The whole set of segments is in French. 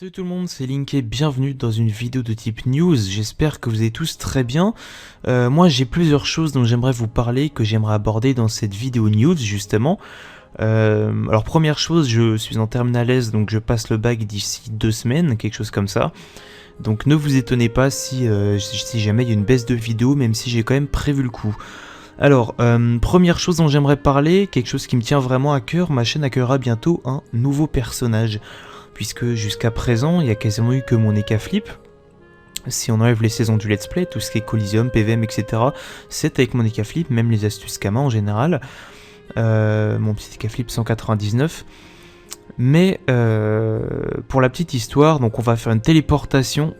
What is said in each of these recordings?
Salut tout le monde, c'est Link et bienvenue dans une vidéo de type news. J'espère que vous allez tous très bien. Moi j'ai plusieurs choses dont j'aimerais vous parler, que j'aimerais aborder dans cette vidéo news justement. Alors première chose, je suis en terminale S, donc je passe le bac d'ici 2 semaines, quelque chose comme ça. Donc ne vous étonnez pas si jamais il y a une baisse de vidéos, même si j'ai quand même prévu le coup. Alors, première chose dont j'aimerais parler, quelque chose qui me tient vraiment à cœur, ma chaîne accueillera bientôt un nouveau personnage. Puisque jusqu'à présent, il n'y a quasiment eu que mon Eka Flip. Si on enlève les saisons du let's play, tout ce qui est Coliseum, PVM, etc., c'est avec mon Eka Flip, même les astuces Kama en général. Mon petit Eka Flip 199. Mais pour la petite histoire, donc on va faire une téléportation.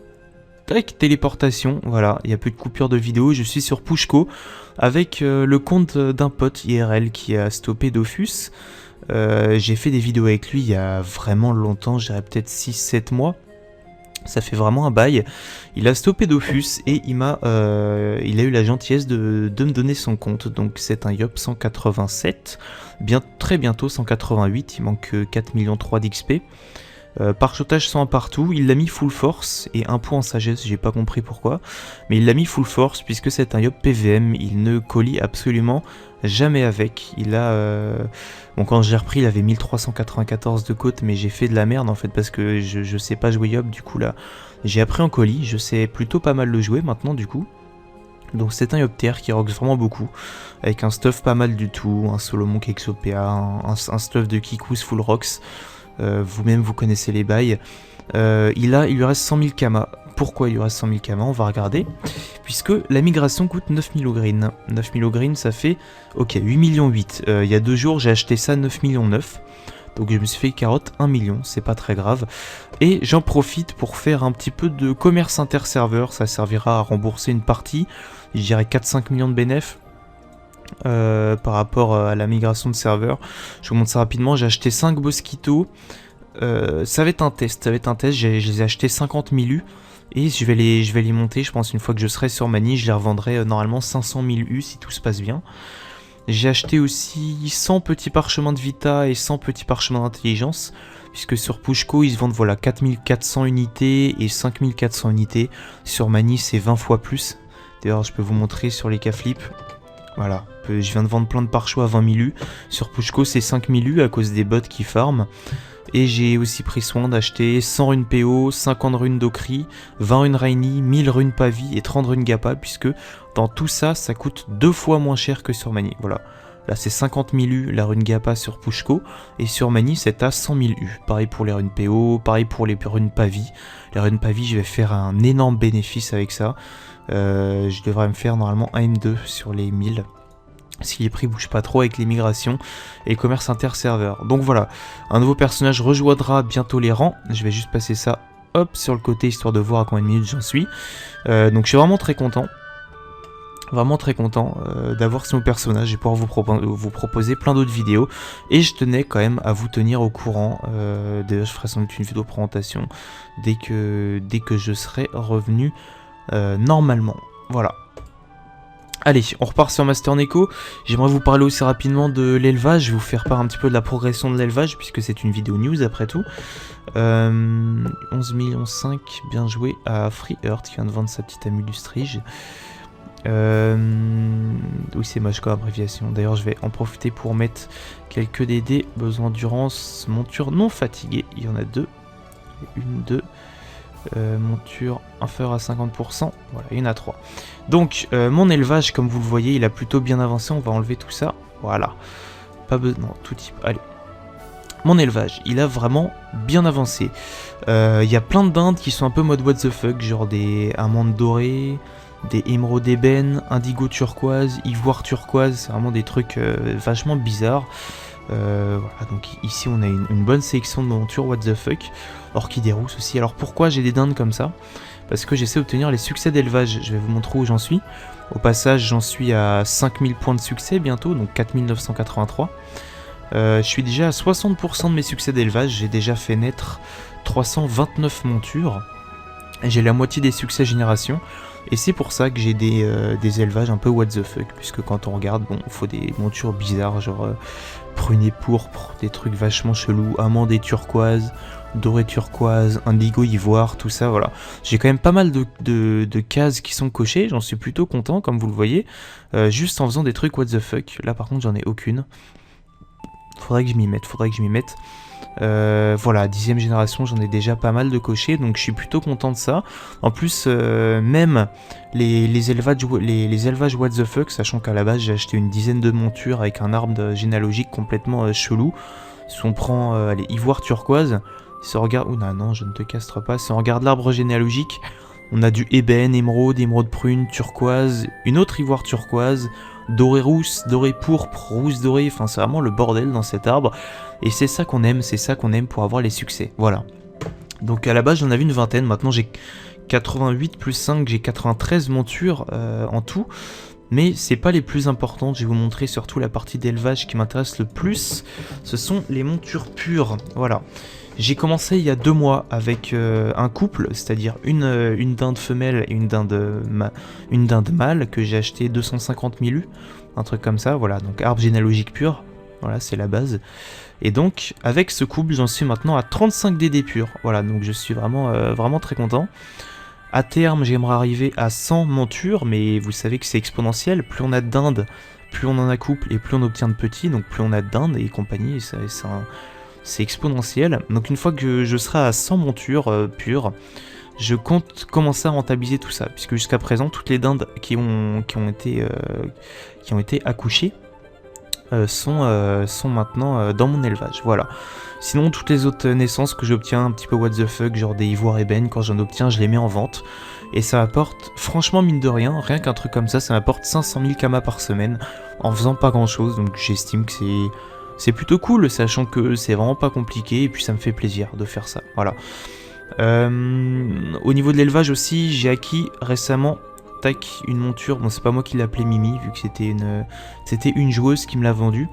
Tac, téléportation, voilà, il n'y a plus de coupure de vidéo, je suis sur Pushko avec le compte d'un pote IRL qui a stoppé Dofus. J'ai fait des vidéos avec lui il y a vraiment longtemps, je dirais peut-être 6-7 mois. Ça fait vraiment un bail. Il a stoppé Dofus et il a eu la gentillesse de me donner son compte. Donc c'est un Yop 187, très bientôt 188, il manque 4,3 millions d'XP. Parchotage 100 partout, il l'a mis full force et un point en sagesse, j'ai pas compris pourquoi, mais il l'a mis full force puisque c'est un Yop PVM, il ne colie absolument jamais avec. Il a bon, quand j'ai repris il avait 1394 de côte, mais j'ai fait de la merde en fait parce que je sais pas jouer Yop, du coup là j'ai appris en colis, je sais plutôt pas mal le jouer maintenant du coup. Donc c'est un Yopter qui rock vraiment beaucoup, avec un stuff pas mal du tout, un Solomon Kexopea, un stuff de Kikous full rocks. Vous-même vous connaissez les bails. Il lui reste 100 000 Kama. Pourquoi il lui reste 100 000 Kama? On va regarder. Puisque la migration coûte 9 000 au green. 9 000 au green, ça fait ok, 8 millions 8. Il y a 2 jours, j'ai acheté ça 9 millions 9. Donc je me suis fait carotte 1 million, c'est pas très grave. Et j'en profite pour faire un petit peu de commerce inter-serveur. Ça servira à rembourser une partie. Je dirais 4-5 millions de bénéfices. Par rapport à la migration de serveur. Je vous montre ça rapidement, j'ai acheté 5 Bosquito. Ça va être un test, je les ai achetés 50 000 U et je vais les monter, je pense une fois que je serai sur Mani, je les revendrai normalement 500 000 U si tout se passe bien. J'ai acheté aussi 100 petits parchemins de Vita et 100 petits parchemins d'intelligence, puisque sur Pushko ils se vendent voilà 4400 unités et 5400 unités, sur Mani c'est 20 fois plus. D'ailleurs je peux vous montrer sur les K-Flip. Voilà, je viens de vendre plein de parchos à 20 000 U. Sur Pushko, c'est 5 000 U à cause des bots qui farment. Et j'ai aussi pris soin d'acheter 100 runes PO, 50 runes Dokri, 20 runes Rainy, 1000 runes Pavi et 30 runes Gappa, puisque dans tout ça, ça coûte 2 fois moins cher que sur Mani. Voilà, là c'est 50 000 U la rune Gappa sur Pushko, et sur Mani c'est à 100 000 U. Pareil pour les runes PO, pareil pour les runes Pavi. Les runes Pavi, je vais faire un énorme bénéfice avec ça. Je devrais me faire normalement un M2 sur les 1000 si les prix bougent pas trop avec les migrations et le commerce inter-serveur. Donc voilà, un nouveau personnage rejoindra bientôt les rangs. Je vais juste passer ça hop sur le côté histoire de voir à combien de minutes j'en suis. Donc je suis vraiment très content. D'avoir ce nouveau personnage et pouvoir vous proposer plein d'autres vidéos. Et je tenais quand même à vous tenir au courant. D'ailleurs je ferai sans doute une vidéo présentation dès que je serai revenu normalement. Voilà. Allez, on repart sur Master Neko. J'aimerais vous parler aussi rapidement de l'élevage. Je vais vous faire part un petit peu de la progression de l'élevage, puisque c'est une vidéo news après tout. 11 millions 5, bien joué à Free Earth qui vient de vendre sa petite Amulustrige. Oui, c'est moche comme abréviation. D'ailleurs, je vais en profiter pour mettre quelques DD. Besoin d'endurance, monture non fatiguée. Il y en a 2. Une, 2. Monture inférieure à 50%, voilà, il y en a 3. Donc mon élevage, comme vous le voyez, il a plutôt bien avancé. On va enlever tout ça, voilà. Pas besoin, non, tout type, allez. Mon élevage, il a vraiment bien avancé. Il y a plein de dindes qui sont un peu mode what the fuck, genre des amandes dorées, des émeraudes ébène, indigo turquoise, ivoire turquoise, c'est vraiment des trucs vachement bizarres. Voilà, donc ici on a une bonne sélection de montures what the fuck. Orchidée rousse aussi. Alors pourquoi j'ai des dindes comme ça? Parce que j'essaie d'obtenir les succès d'élevage. Je vais vous montrer où j'en suis. Au passage, j'en suis à 5000 points de succès bientôt, donc 4983. Je suis déjà à 60% de mes succès d'élevage. J'ai déjà fait naître 329 montures. J'ai la moitié des succès génération. Et c'est pour ça que j'ai des élevages un peu what the fuck. Puisque quand on regarde, bon, il faut des montures bizarres, genre pruné pourpre, des trucs vachement chelous, amande et turquoise, doré turquoise, indigo ivoire, tout ça, voilà. J'ai quand même pas mal de cases qui sont cochées, j'en suis plutôt content, comme vous le voyez. Juste en faisant des trucs what the fuck. Là par contre j'en ai aucune. Faudrait que je m'y mette, voilà, 10ème génération, j'en ai déjà pas mal de cochés, donc je suis plutôt content de ça. En plus, même les élevages what the fuck, sachant qu'à la base j'ai acheté une dizaine de montures avec un arbre généalogique complètement chelou. Si on prend allez, ivoire turquoise, si on regarde... Ouh non, je ne te castre pas. Si on regarde l'arbre généalogique, on a du ébène, émeraude, émeraude prune, turquoise, une autre ivoire turquoise, doré rousse, doré pourpre, rousse dorée, enfin c'est vraiment le bordel dans cet arbre. Et c'est ça qu'on aime pour avoir les succès, voilà. Donc à la base j'en avais une vingtaine, maintenant j'ai 88 plus 5, j'ai 93 montures en tout. Mais c'est pas les plus importantes, je vais vous montrer surtout la partie d'élevage qui m'intéresse le plus. Ce sont les montures pures, voilà. J'ai commencé il y a 2 mois avec un couple, c'est-à-dire une dinde femelle et une dinde mâle que j'ai acheté 250 000 U, un truc comme ça, voilà, donc arbre généalogique pur, voilà, c'est la base. Et donc, avec ce couple, j'en suis maintenant à 35 DD purs, voilà, donc je suis vraiment très content. À terme, j'aimerais arriver à 100 montures, mais vous savez que c'est exponentiel, plus on a de dindes, plus on en a couple et plus on obtient de petits, donc plus on a de dindes et compagnie, c'est exponentiel. Donc une fois que je serai à 100 montures pures, je compte commencer à rentabiliser tout ça, puisque jusqu'à présent, toutes les dindes qui ont été accouchées sont maintenant dans mon élevage, voilà. Sinon, toutes les autres naissances que j'obtiens un petit peu what the fuck, genre des ivoires ébènes, quand j'en obtiens, je les mets en vente. Et ça m'apporte, franchement mine de rien qu'un truc comme ça m'apporte 500 000 kamas par semaine, en faisant pas grand chose, donc j'estime que c'est plutôt cool, sachant que c'est vraiment pas compliqué, et puis ça me fait plaisir de faire ça, voilà. Au niveau de l'élevage aussi, j'ai acquis récemment, tac, une monture, bon c'est pas moi qui l'appelais Mimi, vu que c'était une joueuse qui me l'a vendue.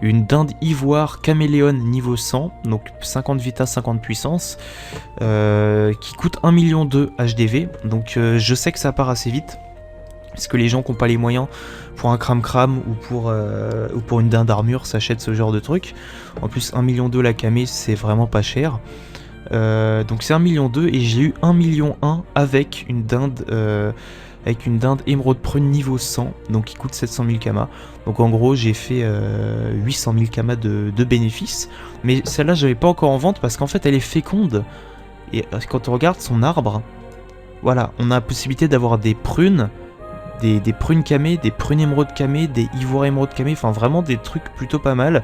Une dinde ivoire caméléon niveau 100, donc 50 vita, 50 puissance, qui coûte 1,2 million HDV, donc je sais que ça part assez vite, parce que les gens qui n'ont pas les moyens pour un cram-cram ou pour une dinde armure s'achètent ce genre de truc. En plus 1,2 million la camé, c'est vraiment pas cher. Donc c'est 1,2 million et j'ai eu 1,1 million avec une dinde émeraude prune niveau 100, donc qui coûte 700 000 kamas. Donc en gros j'ai fait 800 000 kamas de bénéfices, mais celle-là j'avais pas encore en vente parce qu'en fait elle est féconde, et quand on regarde son arbre, voilà, on a la possibilité d'avoir des prunes, des prunes camées, des prunes émeraude camées, des ivoires émeraude camées, enfin vraiment des trucs plutôt pas mal,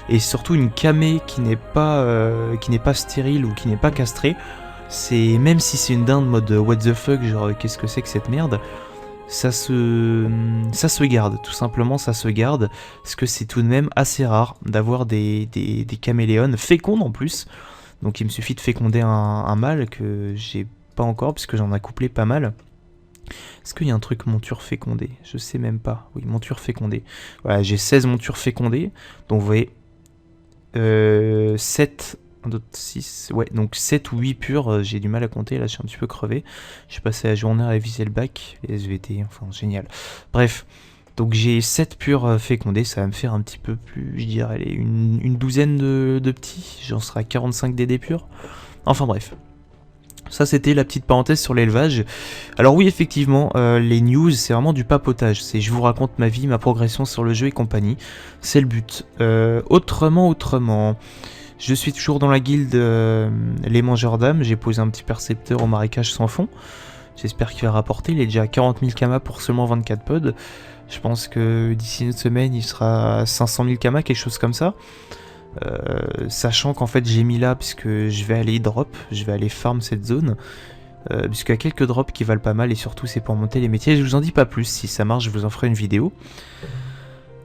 et surtout une camée qui n'est pas stérile ou qui n'est pas castrée. C'est, même si c'est une dinde mode what the fuck, genre qu'est-ce que c'est que cette merde, ça se garde, tout simplement ça se garde, parce que c'est tout de même assez rare d'avoir des caméléons fécondes en plus. Donc il me suffit de féconder un mâle que j'ai pas encore, puisque j'en ai accouplé pas mal. Est-ce qu'il y a un truc monture fécondée? Je sais même pas. Oui, monture fécondée. Voilà, j'ai 16 montures fécondées. Donc vous voyez, 7, 1, 2, 6, ouais, donc 7 ou 8 purs, j'ai du mal à compter, là je suis un petit peu crevé. J'ai passé la journée à réviser le bac, les SVT, enfin génial. Bref, donc j'ai 7 purs fécondés, ça va me faire un petit peu plus, je dirais, allez, une douzaine de petits, j'en serai à 45 DD purs. Enfin bref. Ça c'était la petite parenthèse sur l'élevage. Alors oui effectivement, les news c'est vraiment du papotage, c'est je vous raconte ma vie, ma progression sur le jeu et compagnie, c'est le but. Autrement, je suis toujours dans la guilde les mangeurs d'âmes, j'ai posé un petit percepteur au marécage sans fond, j'espère qu'il va rapporter, il est déjà à 40 000 kamas pour seulement 24 pods, je pense que d'ici une semaine il sera à 500 000 kamas, quelque chose comme ça. Sachant qu'en fait j'ai mis là puisque je vais aller drop, je vais aller farm cette zone, puisqu'il y a quelques drops qui valent pas mal et surtout c'est pour monter les métiers. Je vous en dis pas plus, si ça marche je vous en ferai une vidéo.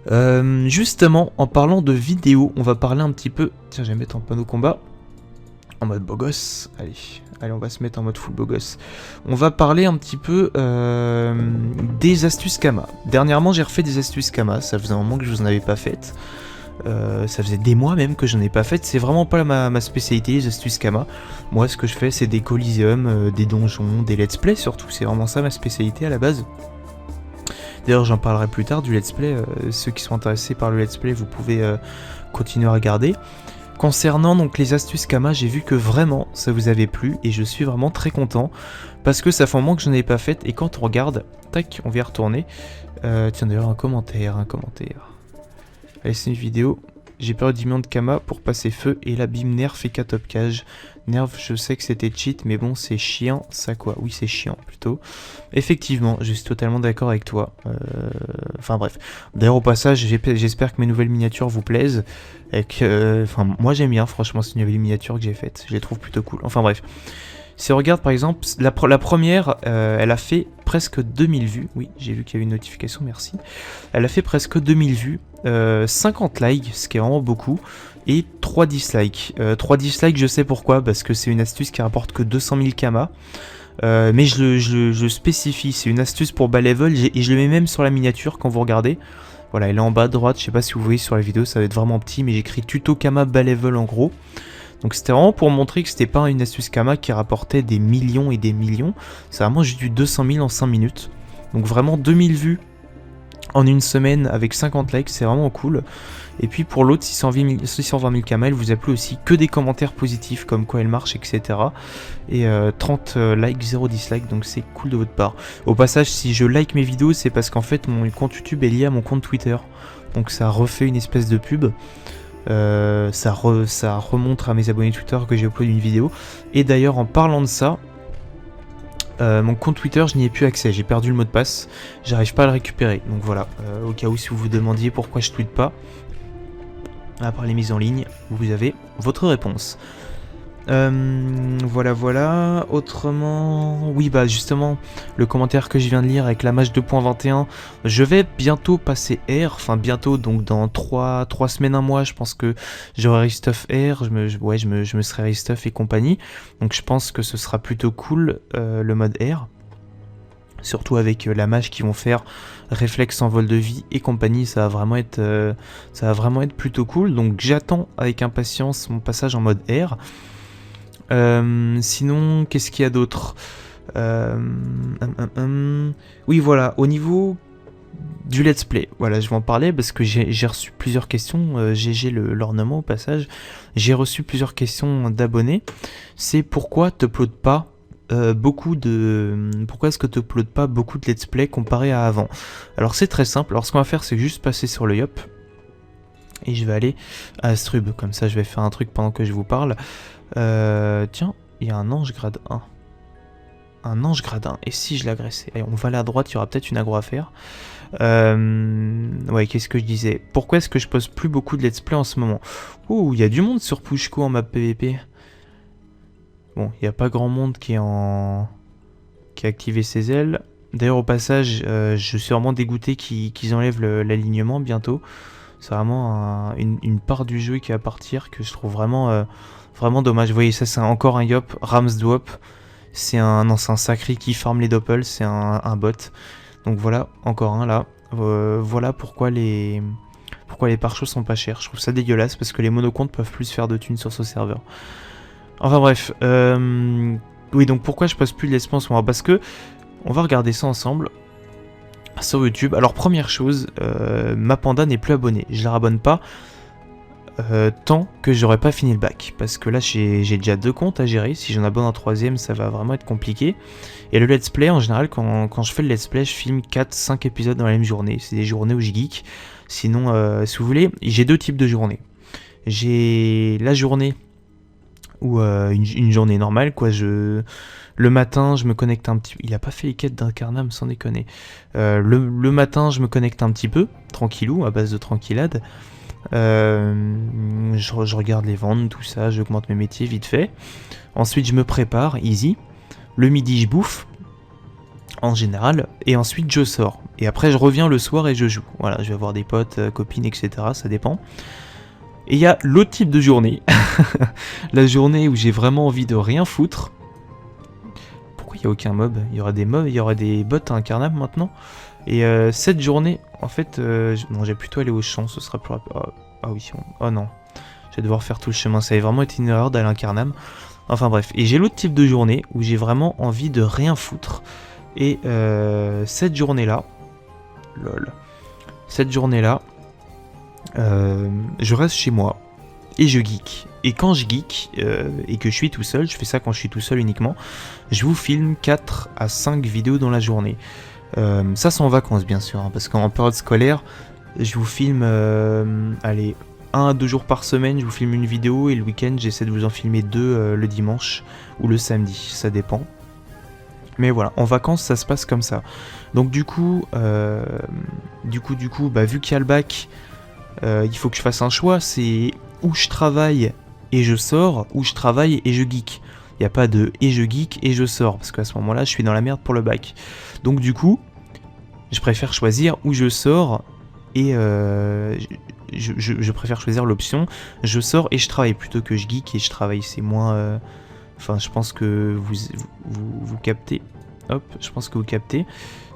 Justement en parlant de vidéo, on va parler un petit peu, tiens je vais mettre en panneau combat en mode beau gosse, allez on va se mettre en mode full beau gosse. On va parler un petit peu des astuces Kama. Dernièrement j'ai refait des astuces Kama, ça faisait un moment que je vous en avais pas faites. Ça faisait des mois même que j'en ai pas fait. C'est vraiment pas ma spécialité, les astuces Kama. Moi, ce que je fais, c'est des Coliseum, des donjons, des let's play surtout. C'est vraiment ça ma spécialité à la base. D'ailleurs, j'en parlerai plus tard du let's play. Ceux qui sont intéressés par le let's play, vous pouvez continuer à regarder. Concernant donc les astuces Kama, j'ai vu que vraiment ça vous avait plu et je suis vraiment très content parce que ça fait un moment que je n'en ai pas fait et quand on regarde, tac, on va y retourner. Tiens d'ailleurs un commentaire. Allez, c'est une vidéo. J'ai perdu 10 millions de Kama pour passer feu et la bim nerf et 4 top cage. Nerf, je sais que c'était cheat, mais bon, c'est chiant, ça quoi. Oui, c'est chiant plutôt. Effectivement, je suis totalement d'accord avec toi. Enfin bref. D'ailleurs, au passage, j'espère que mes nouvelles miniatures vous plaisent. Et que, enfin, moi j'aime bien, franchement, ces nouvelles miniatures que j'ai faites. Je les trouve plutôt cool. Enfin bref. Si on regarde par exemple, la première, elle a fait presque 2000 vues. Oui, j'ai vu qu'il y avait une notification, merci. Elle a fait presque 2000 vues, 50 likes, ce qui est vraiment beaucoup, et 3 dislikes. 3 dislikes, je sais pourquoi, parce que c'est une astuce qui rapporte que 200 000 Kama. Mais je spécifie, c'est une astuce pour bas level, et je le mets même sur la miniature quand vous regardez. Voilà, elle est en bas à droite, je sais pas si vous voyez sur la vidéo, ça va être vraiment petit, mais j'écris tuto Kama bas level en gros. Donc c'était vraiment pour montrer que c'était pas une astuce Kama qui rapportait des millions et des millions. C'est vraiment juste du 200 000 en 5 minutes. Donc vraiment 2000 vues en une semaine avec 50 likes, c'est vraiment cool. Et puis pour l'autre 620 000 Kama, elle vous a plu aussi, que des commentaires positifs comme quoi elle marche, etc. Et 30 likes, 0 dislike, donc c'est cool de votre part. Au passage, si je like mes vidéos, c'est parce qu'en fait mon compte YouTube est lié à mon compte Twitter. Donc ça refait une espèce de pub. Ça remonte à mes abonnés Twitter que j'ai uploadé une vidéo. Et d'ailleurs en parlant de ça, mon compte Twitter je n'y ai plus accès, j'ai perdu le mot de passe, j'arrive pas à le récupérer. Donc voilà, au cas où si vous vous demandiez pourquoi je tweete pas, à part les mises en ligne, vous avez votre réponse. Voilà. Autrement, oui bah justement, le commentaire que je viens de lire avec la match 2.21, je vais bientôt passer R, enfin bientôt, donc dans 3 semaines, un mois, je pense que j'aurai Ristuff R, je me serai Ristuff et compagnie, donc je pense que ce sera plutôt cool le mode R. Surtout avec la mage qui vont faire réflexe en vol de vie et compagnie, ça va vraiment être plutôt cool. Donc j'attends avec impatience mon passage en mode R. Sinon, qu'est-ce qu'il y a d'autre? Oui, voilà, au niveau du let's play, voilà, je vais en parler parce que j'ai reçu plusieurs questions. GG l'ornement au passage. J'ai reçu plusieurs questions d'abonnés. C'est pourquoi t'uploades pas pourquoi est-ce que tu uploades pas beaucoup de let's play comparé à avant? Alors c'est très simple, alors ce qu'on va faire c'est juste passer sur le Yop et je vais aller à Astrub, comme ça je vais faire un truc pendant que je vous parle. Tiens, il y a un ange grade 1. Un ange grade 1, et si je l'agressais? Allez, on va aller à droite, il y aura peut-être une agro à faire. Ouais, qu'est-ce que je disais? Pourquoi est-ce que je pose plus beaucoup de let's play en ce moment? Ouh, il y a du monde sur Pushko en map PVP. Bon, il n'y a pas grand monde qui a activé ses ailes. D'ailleurs, au passage, je suis vraiment dégoûté qu'ils enlèvent l'alignement bientôt. C'est vraiment une part du jeu qui va partir que je trouve vraiment dommage. Vous voyez, ça c'est encore un Yop, Ramsdwop. C'est un sacré qui farm les doppels, c'est un bot. Donc voilà, encore un là. Voilà pourquoi les pare-chocs sont pas chers. Je trouve ça dégueulasse parce que les monocomptes peuvent plus faire de thunes sur ce serveur. Enfin bref, oui, donc pourquoi je passe plus de let's play en ce moment? Parce que on va regarder ça ensemble sur YouTube. Alors première chose, ma panda n'est plus abonnée. Je la rabonne pas tant que j'aurai pas fini le bac. Parce que là j'ai déjà 2 comptes à gérer. Si j'en abonne un 3ème, ça va vraiment être compliqué. Et le let's play, en général, quand je fais le let's play, je filme 4-5 épisodes dans la même journée. C'est des journées où je geek. Sinon, si vous voulez, j'ai 2 types de journées. J'ai la journée ou une journée normale quoi, le matin je me connecte un petit peu, il a pas fait les quêtes d'Incarnam sans déconner, le matin je me connecte un petit peu, tranquillou, à base de tranquillade, je regarde les ventes, tout ça, j'augmente mes métiers vite fait, ensuite je me prépare, easy, le midi je bouffe, en général, et ensuite je sors, et après je reviens le soir et je joue, voilà, je vais voir des potes, copines, etc, ça dépend. Et il y a l'autre type de journée, la journée où j'ai vraiment envie de rien foutre. Pourquoi il n'y a aucun mob? Il y aura des mobs, il y aura des bots à Incarnam maintenant. Et cette journée, en fait, non, j'ai plutôt aller au champ, ce sera plus rapide. Ah oui, oh non. Je vais devoir faire tout le chemin. Ça avait vraiment été une erreur d'aller à Incarnam. Enfin bref. Et j'ai l'autre type de journée où j'ai vraiment envie de rien foutre. Et cette journée-là... Lol. Cette journée-là... je reste chez moi. Et je geek. Et quand je geek, et que je suis tout seul, je fais ça quand je suis tout seul uniquement, je vous filme 4 à 5 vidéos dans la journée. Ça c'est en vacances bien sûr, hein, parce qu'en période scolaire, je vous filme, allez, 1 à 2 jours par semaine, je vous filme une vidéo, et le week-end j'essaie de vous en filmer 2 le dimanche ou le samedi, ça dépend. Mais voilà, en vacances ça se passe comme ça. Donc du coup, bah, vu qu'il y a le bac, il faut que je fasse un choix, c'est où je travaille et je sors, où je travaille et je geek. Il n'y a pas de et je geek et je sors, parce qu'à ce moment-là, je suis dans la merde pour le bac. Donc du coup, je préfère choisir où je sors et je préfère choisir l'option je sors et je travaille plutôt que je geek et je travaille. C'est moins... Enfin, je pense que vous captez. Hop, je pense que vous captez.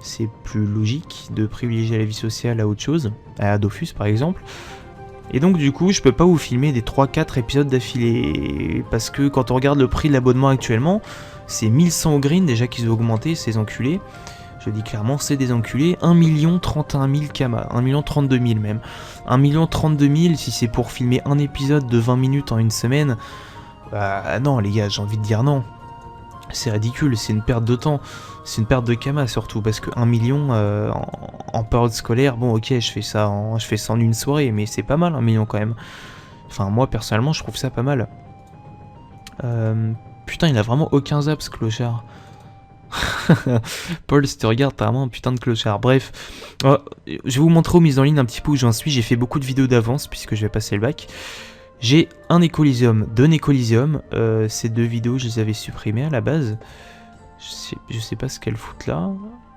C'est plus logique de privilégier la vie sociale à autre chose, à Dofus par exemple. Et donc du coup, je peux pas vous filmer des 3-4 épisodes d'affilée, parce que quand on regarde le prix de l'abonnement actuellement, c'est 1100 au green déjà qu'ils ont augmenté, ces enculés. Je dis clairement, c'est des enculés. 1 031 000 Kama, 1 032 000 même. 1 032 000, si c'est pour filmer un épisode de 20 minutes en une semaine, bah non les gars, j'ai envie de dire non. C'est ridicule, c'est une perte de temps, c'est une perte de Kama surtout, parce que 1 million en période scolaire, bon ok, je fais ça en une soirée, mais c'est pas mal 1 million quand même. Enfin moi personnellement je trouve ça pas mal. Putain, il a vraiment aucun zap ce clochard. Paul, si tu regardes, t'as vraiment un putain de clochard. Bref, je vais vous montrer aux mises en ligne un petit peu où j'en suis. J'ai fait beaucoup de vidéos d'avance puisque je vais passer le bac. J'ai un Nécolysium, 2 Nécolysium. Ces 2 vidéos, je les avais supprimées à la base. Je sais pas ce qu'elles foutent là.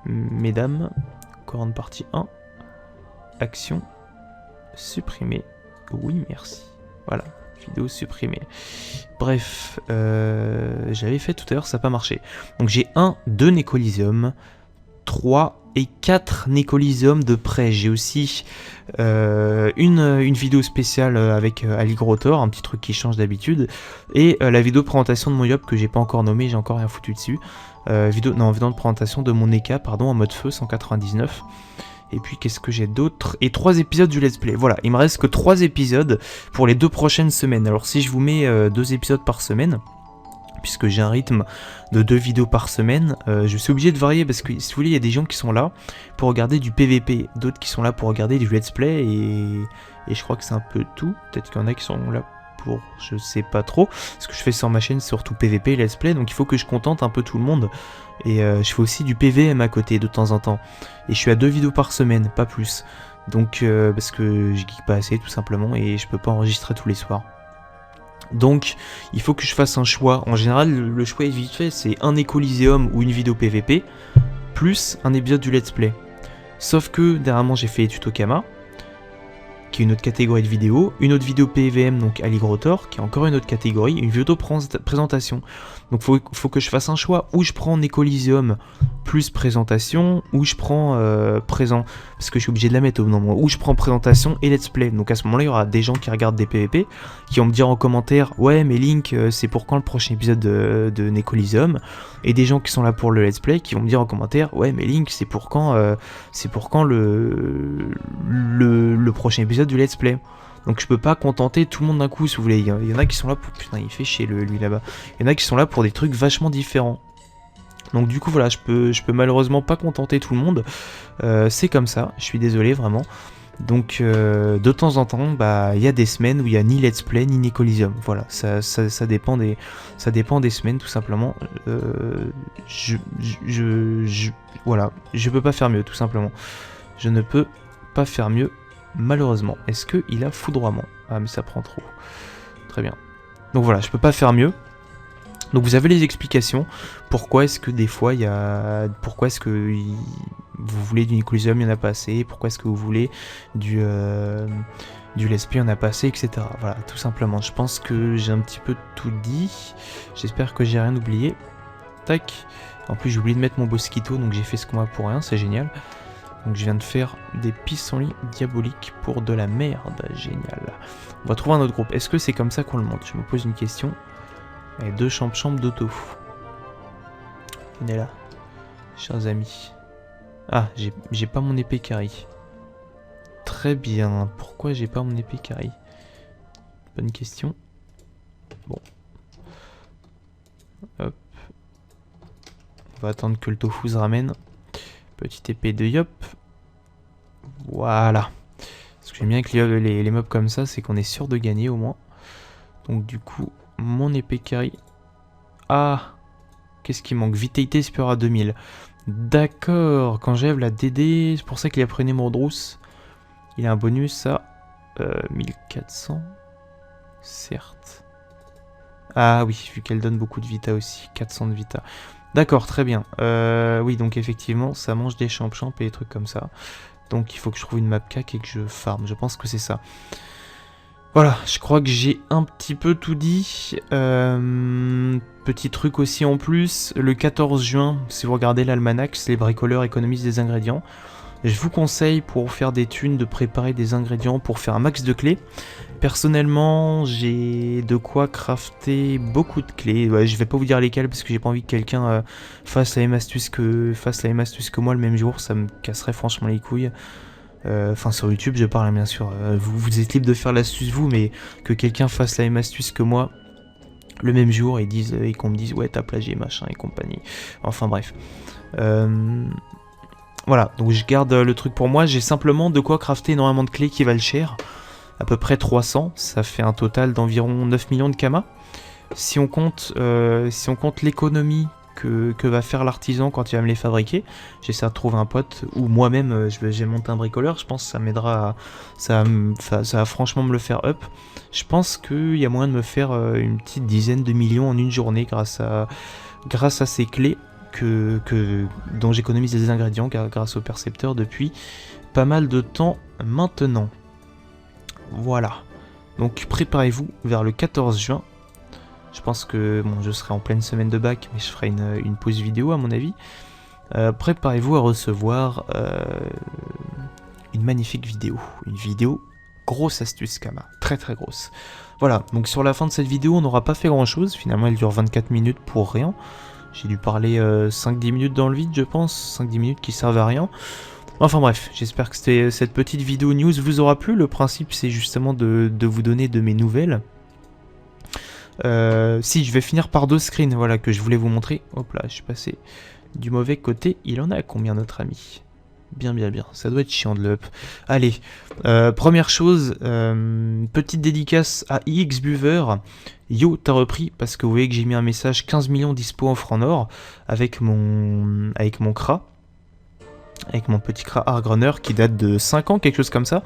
Mesdames, Coran partie 1. Action. Supprimer. Oui, merci. Voilà, vidéo supprimée. Bref, j'avais fait tout à l'heure, ça n'a pas marché. Donc j'ai 1, 2 Nécolysium, 3 et 4 Nécolysium de près. J'ai aussi une vidéo spéciale avec Alligrotor, un petit truc qui change d'habitude, et la vidéo de présentation de mon Yop que j'ai pas encore nommé, j'ai encore rien foutu dessus. Vidéo de présentation de mon Eka, pardon, en mode feu 199. Et puis qu'est-ce que j'ai d'autre? Et 3 épisodes du let's play. Voilà, il me reste que 3 épisodes pour les 2 prochaines semaines. Alors si je vous mets 2 épisodes par semaine, puisque j'ai un rythme de 2 vidéos par semaine, je suis obligé de varier parce que si vous voulez, il y a des gens qui sont là pour regarder du PVP, d'autres qui sont là pour regarder du let's play, et je crois que c'est un peu tout. Peut-être qu'il y en a qui sont là pour, je sais pas trop, ce que je fais sur ma chaîne, c'est surtout PVP et let's play, donc il faut que je contente un peu tout le monde. Et je fais aussi du PVM à côté de temps en temps, et je suis à 2 vidéos par semaine, pas plus. Donc parce que je geek pas assez tout simplement, et je peux pas enregistrer tous les soirs. Donc il faut que je fasse un choix. En général le choix est vite fait, c'est un Nécolysium ou une vidéo PVP plus un épisode du let's play. Sauf que dernièrement j'ai fait les tutos Kama, qui est une autre catégorie de vidéo, une autre vidéo PVM, donc Alligrotor, qui est encore une autre catégorie, une vidéo présentation. Donc faut que je fasse un choix, où je prends Nécolysium plus présentation, ou je prends présent, parce que je suis obligé de la mettre au moment, où je prends présentation et let's play. Donc à ce moment-là, il y aura des gens qui regardent des PVP, qui vont me dire en commentaire, ouais mais Link, c'est pour quand le prochain épisode de Nécolysium, et des gens qui sont là pour le let's play, qui vont me dire en commentaire, ouais mais Link, c'est pour quand le prochain épisode du let's play. Donc je peux pas contenter tout le monde d'un coup, si vous voulez. Il y en a qui sont là pour... Putain, il fait chier lui là-bas. Il y en a qui sont là pour des trucs vachement différents. Donc du coup voilà, je peux malheureusement pas contenter tout le monde. C'est comme ça, je suis désolé vraiment. Donc de temps en temps, bah il y a des semaines où il y a ni let's play ni Nécolysium. Voilà, ça dépend des semaines tout simplement. Voilà, je peux pas faire mieux tout simplement. Je ne peux pas faire mieux. Malheureusement. Est-ce qu'il a foudroiement? Ah mais ça prend trop. Très bien. Donc voilà, je peux pas faire mieux. Donc vous avez les explications. Pourquoi est-ce que des fois il y a... Pourquoi est-ce que vous voulez du Nécolysium, il n'y en a pas assez. Pourquoi est-ce que vous voulez du let's play, il n'y en a pas assez, etc. Voilà, tout simplement. Je pense que j'ai un petit peu tout dit. J'espère que j'ai rien oublié. Tac. En plus j'ai oublié de mettre mon Bosquito, donc j'ai fait ce combat pour rien, c'est génial. Donc je viens de faire des pissenlits diaboliques pour de la merde. Génial. On va trouver un autre groupe. Est-ce que c'est comme ça qu'on le monte? Je me pose une question. Et 2 champs d'auto. Venez là, chers amis. Ah, j'ai pas mon épée carry. Très bien. Pourquoi j'ai pas mon épée carry? Bonne question. Bon. Hop. On va attendre que le tofu se ramène. Petite épée de Yop. Voilà. Ce que j'aime bien avec les mobs comme ça, c'est qu'on est sûr de gagner au moins. Donc du coup, mon épée carry. Ah, qu'est-ce qui manque? Vitalité supérieure à 2000. D'accord, quand j'enlève la DD, c'est pour ça qu'il a pris une émeraude rousse. Il a un bonus à 1400. Certes. Ah oui, vu qu'elle donne beaucoup de vita aussi. 400 de vita. D'accord, très bien. Oui, donc effectivement, ça mange des champs et des trucs comme ça. Donc il faut que je trouve une map cac et que je farm. Je pense que c'est ça. Voilà, je crois que j'ai un petit peu tout dit. Petit truc aussi en plus, le 14 juin, si vous regardez l'almanach, les bricoleurs économisent des ingrédients. Je vous conseille pour faire des thunes de préparer des ingrédients pour faire un max de clés. Personnellement, j'ai de quoi crafter beaucoup de clés. Ouais, je vais pas vous dire lesquelles parce que j'ai pas envie que quelqu'un fasse la même astuce que moi le même jour. Ça me casserait franchement les couilles. Enfin sur YouTube je parle bien sûr. Vous êtes libre de faire l'astuce vous, mais que quelqu'un fasse la même astuce que moi le même jour et qu'on me dise ouais t'as plagié machin et compagnie. Enfin bref. Voilà, donc je garde le truc pour moi. J'ai simplement de quoi crafter énormément de clés qui valent cher. À peu près 300, ça fait un total d'environ 9 millions de kama. Si on compte l'économie que va faire l'artisan quand il va me les fabriquer, j'essaie de trouver un pote, ou moi-même j'ai monté un bricoleur, je pense que ça m'aidera, ça va franchement me le faire up. Je pense qu'il y a moyen de me faire une petite dizaine de millions en une journée grâce à ces clés dont j'économise des ingrédients grâce au percepteur depuis pas mal de temps maintenant. Voilà, donc préparez-vous vers le 14 juin. Je pense que bon, je serai en pleine semaine de bac, mais je ferai une pause vidéo à mon avis. Préparez-vous à recevoir une magnifique vidéo. Une vidéo grosse astuce Kama, très très grosse. Voilà, donc sur la fin de cette vidéo, on n'aura pas fait grand chose. Finalement, elle dure 24 minutes pour rien. J'ai dû parler 5-10 minutes dans le vide, je pense. 5-10 minutes qui servent à rien. Enfin bref, j'espère que cette petite vidéo news vous aura plu. Le principe, c'est justement de vous donner de mes nouvelles. Si, je vais finir par 2 screens, voilà, que je voulais vous montrer. Hop là, je suis passé du mauvais côté. Il en a combien notre ami? Bien, bien, bien. Ça doit être chiant de l'up. Allez, première chose, petite dédicace à IXBuver. Yo, t'as repris, parce que vous voyez que j'ai mis un message 15 millions dispo en francs or avec mon CRA. Avec mon petit CRA Argrunner qui date de 5 ans, quelque chose comme ça.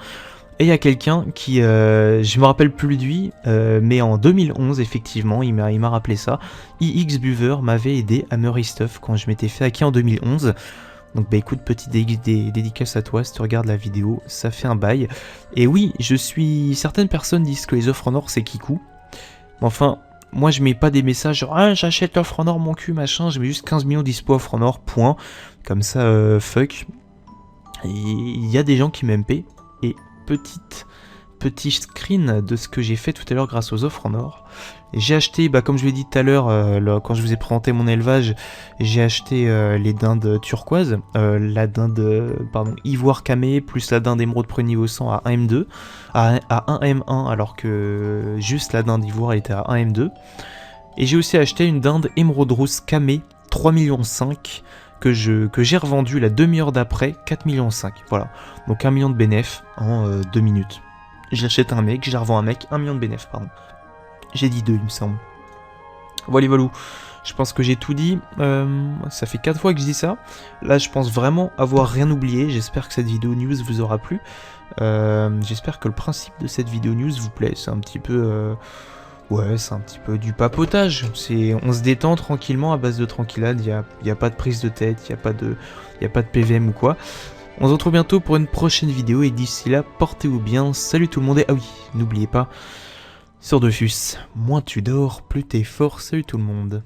Et il y a quelqu'un qui, je me rappelle plus de lui, mais en 2011, effectivement, il m'a rappelé ça. IXBuver m'avait aidé à me restuff quand je m'étais fait hacker en 2011. Donc bah écoute, petite dédicace à toi, si tu regardes la vidéo, ça fait un bail. Et oui, certaines personnes disent que les offres en or c'est kikou. Mais enfin, moi je mets pas des messages genre ah j'achète l'offre en or mon cul machin, je mets juste 15 millions dispo offre en or, point. Comme ça, fuck. Et il y a des gens qui m'MP. Et petit screen de ce que j'ai fait tout à l'heure grâce aux offres en or. J'ai acheté, bah, comme je l'ai dit tout à l'heure, quand je vous ai présenté mon élevage, j'ai acheté les dindes turquoises, la dinde ivoire camé, plus la dinde émeraude pro niveau 100 à 1M2, à 1M1, alors que juste la dinde ivoire était à 1M2. Et j'ai aussi acheté une dinde émeraude rousse camé, 3,5 millions, que j'ai revendu la demi-heure d'après, 4,5 millions. Voilà, donc 1 million de bénéf en 2 minutes. J'achète un mec, je la revends un mec, 1 million de bénéf, pardon. J'ai dit 2, il me semble. Voilà, voilà. Je pense que j'ai tout dit. Ça fait 4 fois que je dis ça. Là, je pense vraiment avoir rien oublié. J'espère que cette vidéo news vous aura plu. J'espère que le principe de cette vidéo news vous plaît. C'est un petit peu... ouais, c'est un petit peu du papotage. On se détend tranquillement à base de tranquillade. Il n'y a pas de prise de tête, il n'y a pas de PVM ou quoi. On se retrouve bientôt pour une prochaine vidéo. Et d'ici là, portez-vous bien. Salut tout le monde. Et ah oui, n'oubliez pas... Sur Dofus, moins tu dors, plus t'es fort, salut tout le monde.